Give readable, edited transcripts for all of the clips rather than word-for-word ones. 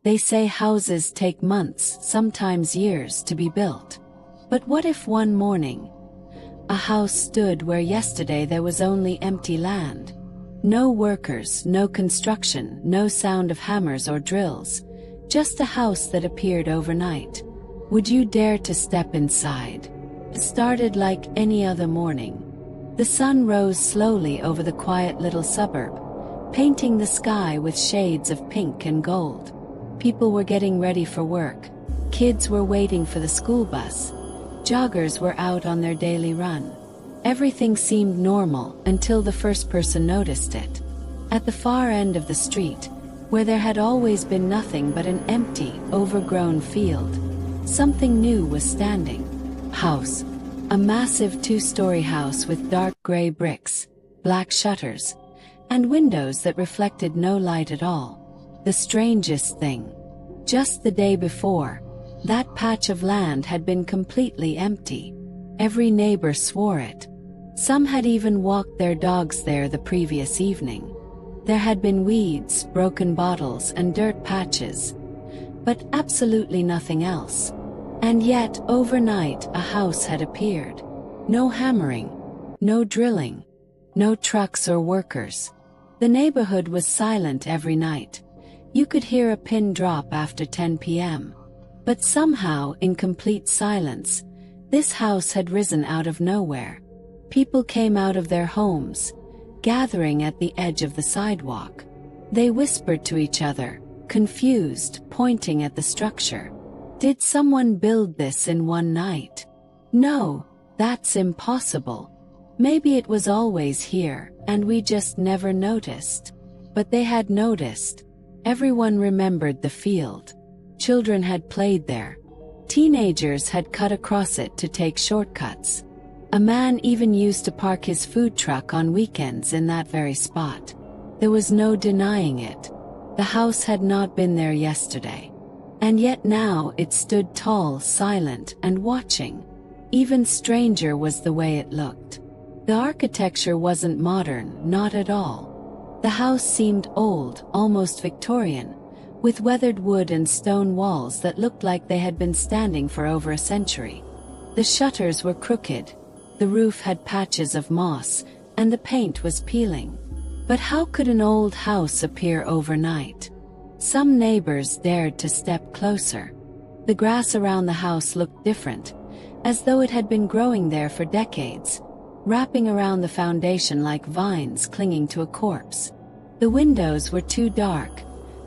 They say houses take months, sometimes years, to be built. But what if one morning, a house stood where yesterday there was only empty land? No workers, no construction, no sound of hammers or drills, just a house that appeared overnight. Would you dare to step inside? It started like any other morning. The sun rose slowly over the quiet little suburb, painting the sky with shades of pink and gold. People were getting ready for work. Kids were waiting for the school bus. Joggers were out on their daily run. Everything seemed normal until the first person noticed it. At the far end of the street, where there had always been nothing but an empty, overgrown field, something new was standing. House. A massive two-story house with dark gray bricks, black shutters, and windows that reflected no light at all. The strangest thing. Just the day before, that patch of land had been completely empty. Every neighbor swore it. Some had even walked their dogs there the previous evening. There had been weeds, broken bottles, and dirt patches, but absolutely nothing else. And yet, overnight, a house had appeared. No hammering, no drilling, no trucks or workers. The neighborhood was silent every night. You could hear a pin drop after 10 p.m. But somehow, in complete silence, this house had risen out of nowhere. People came out of their homes, gathering at the edge of the sidewalk. They whispered to each other, confused, pointing at the structure. Did someone build this in one night? No, that's impossible. Maybe it was always here, and we just never noticed. But they had noticed. Everyone remembered the field. Children had played there. Teenagers had cut across it to take shortcuts. A man even used to park his food truck on weekends in that very spot. There was no denying it. The house had not been there yesterday. And yet now it stood tall, silent, and watching. Even stranger was the way it looked. The architecture wasn't modern, not at all. The house seemed old, almost Victorian, with weathered wood and stone walls that looked like they had been standing for over a century. The shutters were crooked, the roof had patches of moss, and the paint was peeling. But how could an old house appear overnight? Some neighbors dared to step closer. The grass around the house looked different, as though it had been growing there for decades, wrapping around the foundation like vines clinging to a corpse. The windows were too dark,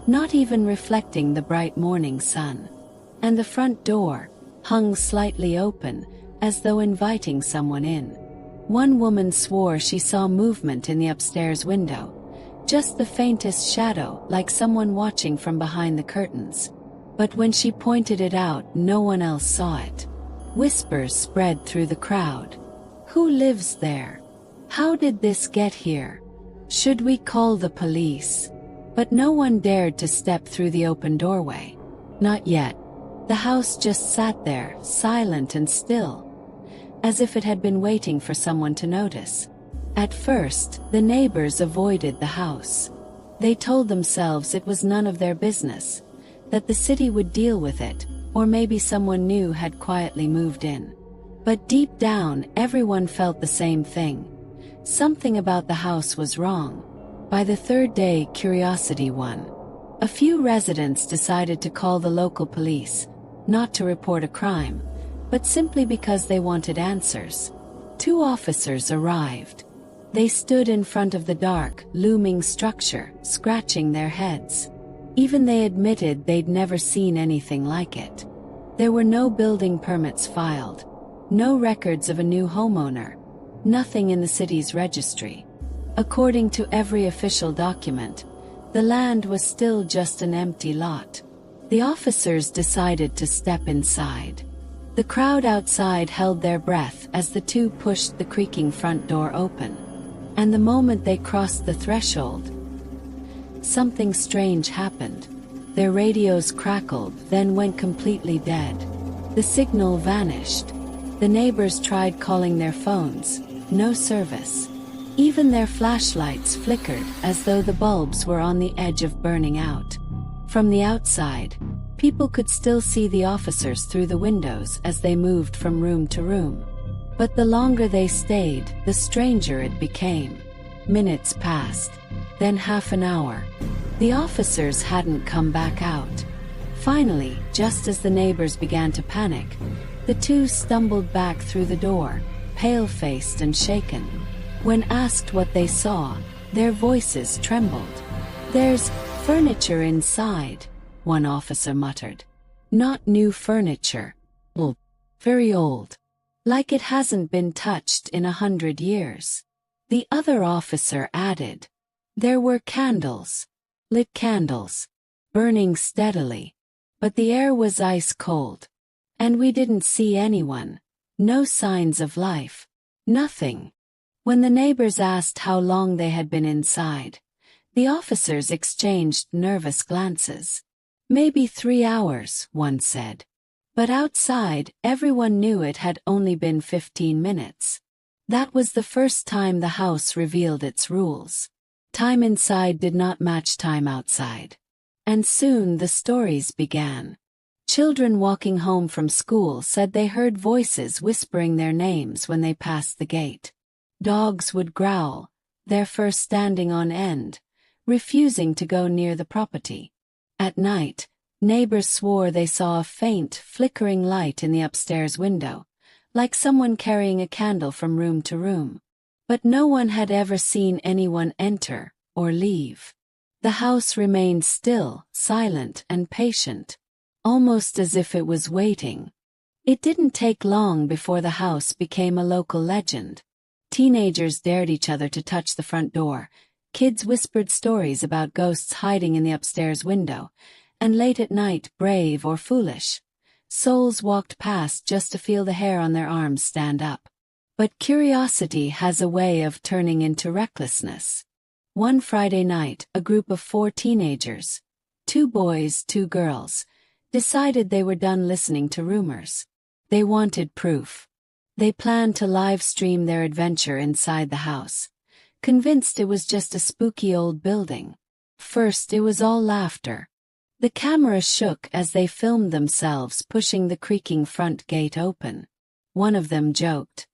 not even reflecting the bright morning sun. And the front door hung slightly open, as though inviting someone in. One woman swore she saw movement in the upstairs window, just the faintest shadow, like someone watching from behind the curtains. But when she pointed it out, no one else saw it. Whispers spread through the crowd. Who lives there? How did this get here? Should we call the police? But no one dared to step through the open doorway. Not yet. The house just sat there, silent and still, as if it had been waiting for someone to notice. At first, the neighbors avoided the house. They told themselves it was none of their business, that the city would deal with it, or maybe someone new had quietly moved in. But deep down, everyone felt the same thing. Something about the house was wrong. By the third day, curiosity won. A few residents decided to call the local police, not to report a crime, but simply because they wanted answers. 2 officers arrived. They stood in front of the dark, looming structure, scratching their heads. Even they admitted they'd never seen anything like it. There were no building permits filed, no records of a new homeowner, nothing in the city's registry. According to every official document, the land was still just an empty lot. The officers decided to step inside. The crowd outside held their breath as the 2 pushed the creaking front door open. And the moment they crossed the threshold, something strange happened. Their radios crackled, then went completely dead. The signal vanished. The neighbors tried calling their phones. No service. Even their flashlights flickered as though the bulbs were on the edge of burning out. From the outside, people could still see the officers through the windows as they moved from room to room. But the longer they stayed, the stranger it became. Minutes passed, then half an hour. The officers hadn't come back out. Finally, just as the neighbors began to panic, the two stumbled back through the door, pale-faced and shaken. When asked what they saw, their voices trembled. "There's furniture inside," one officer muttered. "Not new furniture. Old. Very old. Like it hasn't been touched in 100 years." The other officer added, "There were candles. Lit candles. Burning steadily. But the air was ice cold. And we didn't see anyone. No signs of life. Nothing." When the neighbors asked how long they had been inside, the officers exchanged nervous glances. "Maybe 3 hours," one said. But outside, everyone knew it had only been 15 minutes. That was the first time the house revealed its rules. Time inside did not match time outside. And soon the stories began. Children walking home from school said they heard voices whispering their names when they passed the gate. Dogs would growl, their fur standing on end, refusing to go near the property. At night, neighbors swore they saw a faint, flickering light in the upstairs window, like someone carrying a candle from room to room. But no one had ever seen anyone enter or leave. The house remained still, silent and patient, almost as if it was waiting. It didn't take long before the house became a local legend. Teenagers dared each other to touch the front door, kids whispered stories about ghosts hiding in the upstairs window, and late at night, brave or foolish, souls walked past just to feel the hair on their arms stand up. But curiosity has a way of turning into recklessness. One Friday night, a group of 4 teenagers, 2 boys, 2 girls, decided they were done listening to rumors. They wanted proof. They planned to live stream their adventure inside the house, convinced it was just a spooky old building. First, it was all laughter. The camera shook as they filmed themselves pushing the creaking front gate open. One of them joked,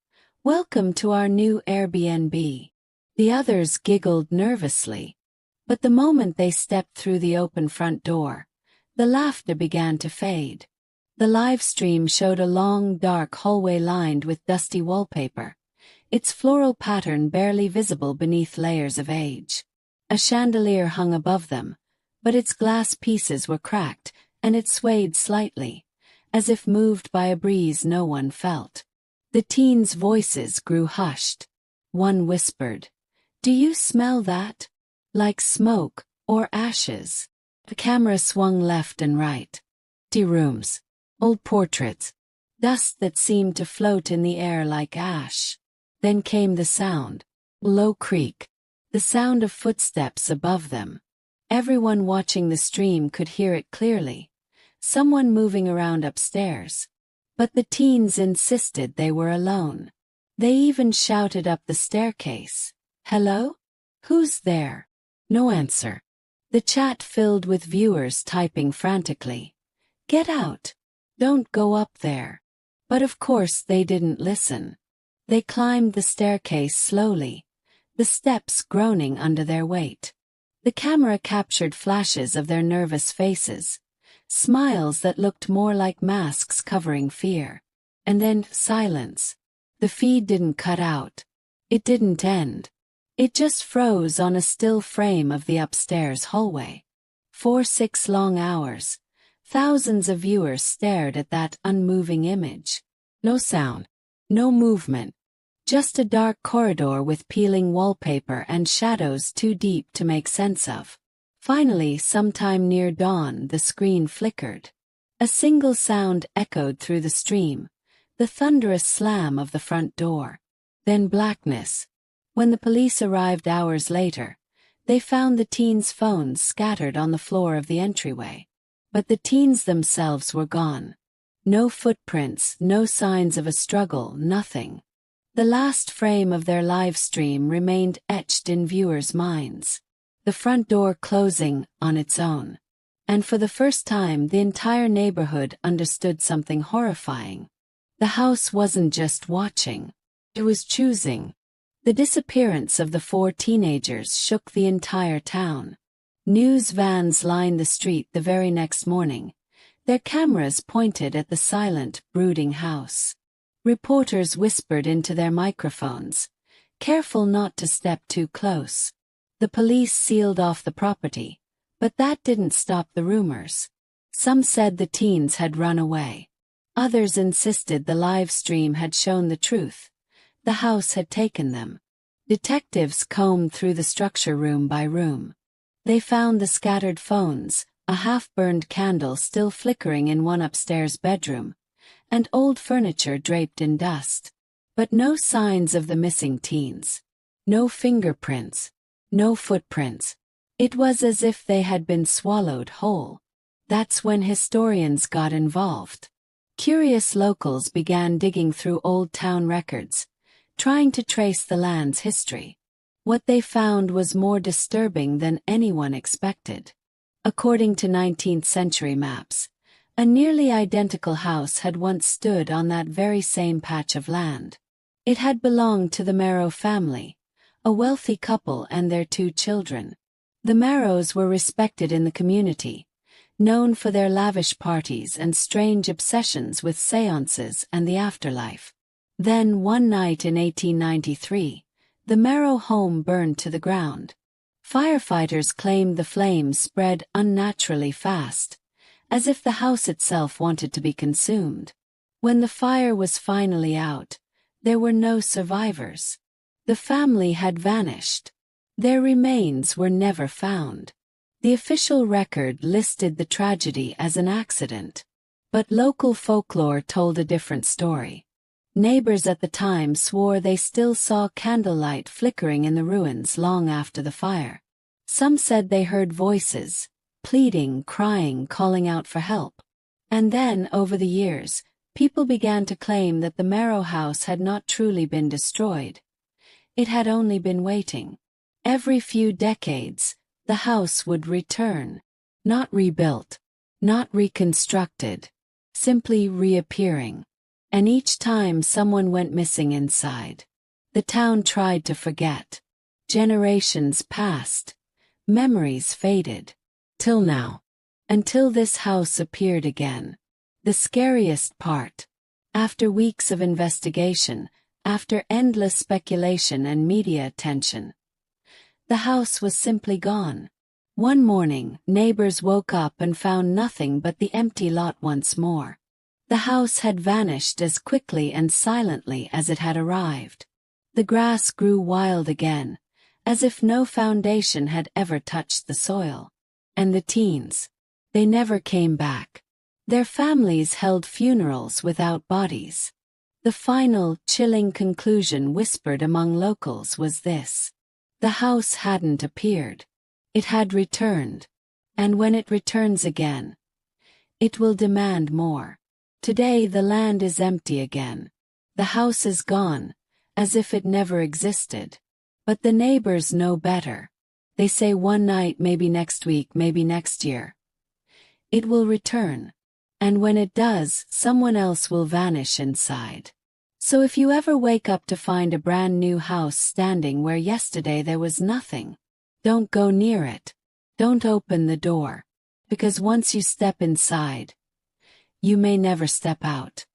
"Welcome to our new Airbnb." The others giggled nervously. But the moment they stepped through the open front door, the laughter began to fade. The live stream showed a long, dark hallway lined with dusty wallpaper, its floral pattern barely visible beneath layers of age. A chandelier hung above them, but its glass pieces were cracked, and it swayed slightly, as if moved by a breeze no one felt. The teens' voices grew hushed. One whispered, "Do you smell that? Like smoke or ashes?" The camera swung left and right. Empty rooms. Old portraits. Dust that seemed to float in the air like ash. Then came the sound. Low creak. The sound of footsteps above them. Everyone watching the stream could hear it clearly. Someone moving around upstairs. But the teens insisted they were alone. They even shouted up the staircase, "Hello? Who's there?" No answer. The chat filled with viewers typing frantically, "Get out! Don't go up there." But of course they didn't listen. They climbed the staircase slowly, the steps groaning under their weight. The camera captured flashes of their nervous faces, smiles that looked more like masks covering fear. And then silence. The feed didn't cut out. It didn't end. It just froze on a still frame of the upstairs hallway. For 6 long hours, thousands of viewers stared at that unmoving image. No sound. No movement. Just a dark corridor with peeling wallpaper and shadows too deep to make sense of. Finally, sometime near dawn, the screen flickered. A single sound echoed through the stream, the thunderous slam of the front door. Then blackness. When the police arrived hours later, they found the teens' phones scattered on the floor of the entryway. But the teens themselves were gone. No footprints, no signs of a struggle, nothing. The last frame of their live stream remained etched in viewers' minds. The front door closing on its own. And for the first time, the entire neighborhood understood something horrifying. The house wasn't just watching. It was choosing. The disappearance of the 4 teenagers shook the entire town. News vans lined the street the very next morning, their cameras pointed at the silent, brooding house. Reporters whispered into their microphones, careful not to step too close. The police sealed off the property, but that didn't stop the rumors. Some said the teens had run away. Others insisted the live stream had shown the truth. The house had taken them. Detectives combed through the structure room by room. They found the scattered phones, a half-burned candle still flickering in one upstairs bedroom, and old furniture draped in dust. But no signs of the missing teens. No fingerprints. No footprints. It was as if they had been swallowed whole. That's when historians got involved. Curious locals began digging through old town records, trying to trace the land's history. What they found was more disturbing than anyone expected. According to 19th-century maps, a nearly identical house had once stood on that very same patch of land. It had belonged to the Marrow family, a wealthy couple and their 2 children. The Marrows were respected in the community, known for their lavish parties and strange obsessions with seances and the afterlife. Then, one night in 1893, the Marrow home burned to the ground. Firefighters claimed the flames spread unnaturally fast, as if the house itself wanted to be consumed. When the fire was finally out, there were no survivors. The family had vanished. Their remains were never found. The official record listed the tragedy as an accident, but local folklore told a different story. Neighbors at the time swore they still saw candlelight flickering in the ruins long after the fire. Some said they heard voices, pleading, crying, calling out for help. And then, over the years, people began to claim that the Marrow house had not truly been destroyed. It had only been waiting. Every few decades, the house would return, not rebuilt, not reconstructed, simply reappearing. And each time someone went missing inside, the town tried to forget. Generations passed, memories faded, till now. Until this house appeared again. The scariest part. After weeks of investigation, after endless speculation and media attention, the house was simply gone. One morning, neighbors woke up and found nothing but the empty lot once more. The house had vanished as quickly and silently as it had arrived. The grass grew wild again, as if no foundation had ever touched the soil. And the teens, they never came back. Their families held funerals without bodies. The final, chilling conclusion whispered among locals was this: the house hadn't appeared. It had returned. And when it returns again, it will demand more. Today the land is empty again. The house is gone, as if it never existed. But the neighbors know better. They say one night, maybe next week, maybe next year, it will return. And when it does, someone else will vanish inside. So if you ever wake up to find a brand new house standing where yesterday there was nothing, don't go near it. Don't open the door. Because once you step inside, you may never step out.